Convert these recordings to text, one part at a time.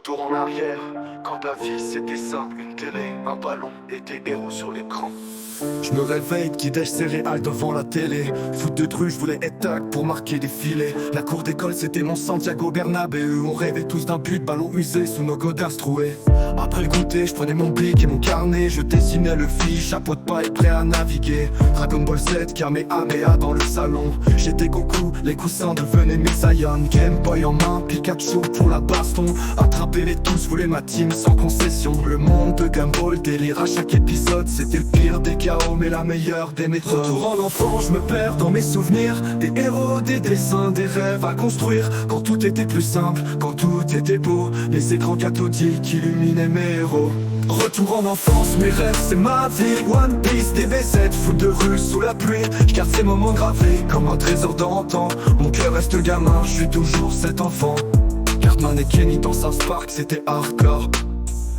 Retour en arrière, quand la vie c'était simple, une télé, un ballon et des héros sur l'écran. Je me réveille, petit déj céréales devant la télé. Foot de truie, je voulais être tac pour marquer des filets. La cour d'école c'était mon Santiago Bernabéu. On rêvait tous d'un but, ballon usé sous nos godasses troués. Après le goûter, je prenais mon bic et mon carnet. Je dessinais le fiche, chapeau de paille prêt à naviguer. Dragon Ball Z, Kamehameha dans le salon. J'étais Goku, les coussins devenaient mes Saiyans. Game Boy en main, Pikachu pour la baston. Attrapez-les tous, voulez ma team sans concession. Le monde de Game Ball, délire à chaque épisode. C'était le pire des chaos mais la meilleure des méthodes. Retour en enfant, je me perds dans mes souvenirs. Des héros, des dessins, des rêves à construire. Quand tout était plus simple, quand tout était beau. Les écrans cathodiques illuminaient mes héros. Retour en enfance, mes rêves c'est ma vie. One Piece, DBZ, foot de rue sous la pluie. Je garde ces moments gravés comme un trésor d'antan. Mon cœur reste gamin, je suis toujours cet enfant. Cartman et Kenny dans South Park, c'était hardcore.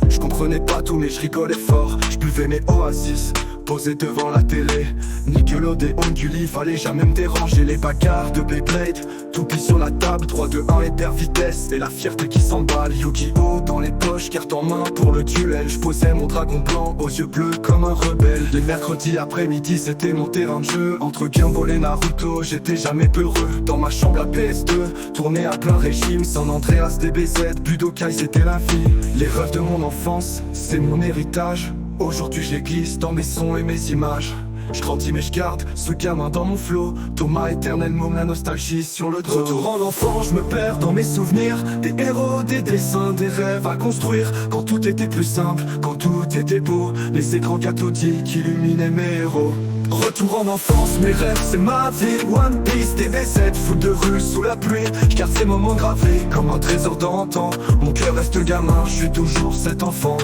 Je comprenais pas tout mais je rigolais fort. Je buvais mes Oasis, posé devant la télé. Nickelodeon, Gulli, fallait jamais me déranger. Les bagarres de Beyblade, toupie sur la table, 3, 2, 1, hyper vitesse. Et la fierté qui s'emballe, Yu-Gi-Oh dans les poches, carte en main pour le duel. Je posais mon dragon blanc aux yeux bleus comme un rebelle. Les mercredis après-midi c'était mon terrain de jeu. Entre Game Boy et Naruto, j'étais jamais peureux. Dans ma chambre la PS2, tournée à plein régime. San Andreas, DBZ, Budokai c'était la vie. Les rêves de mon enfance, c'est mon héritage. Aujourd'hui je les glisse dans mes sons et mes images. Je grandis mais je garde ce gamin dans mon flow. Thomas éternel môme, la nostalgie sur le dos. Retour en enfant, je me perds dans mes souvenirs. Des héros, des dessins, des rêves à construire. Quand tout était plus simple, quand tout était beau. Les écrans cathodiques illuminaient mes héros. Retour en enfance, mes rêves c'est ma vie. One Piece, DBZ, foot de rue sous la pluie. Je garde ces moments gravés comme un trésor d'antan. Mon cœur reste gamin, je suis toujours cet enfant.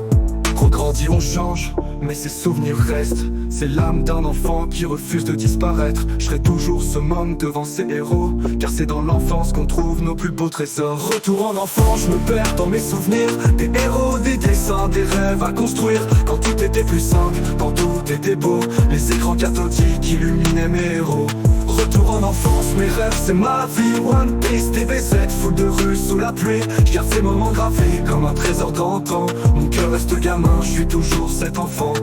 On grandit, on change, mais ces souvenirs restent. C'est l'âme d'un enfant qui refuse de disparaître. Je serai toujours ce môme devant ses héros, car c'est dans l'enfance qu'on trouve nos plus beaux trésors. Retour en enfant, je me perds dans mes souvenirs. Des héros, des dessins, des rêves à construire. Quand tout était plus simple, quand tout était beau. Les écrans cathodiques illuminaient mes héros. Retour en enfance, mes rêves c'est ma vie. One Piece, DBZ, foot de rue sous la pluie. Je garde ces moments gravés comme un trésor d'antan. Mon cœur reste gamin, je suis toujours cet enfant.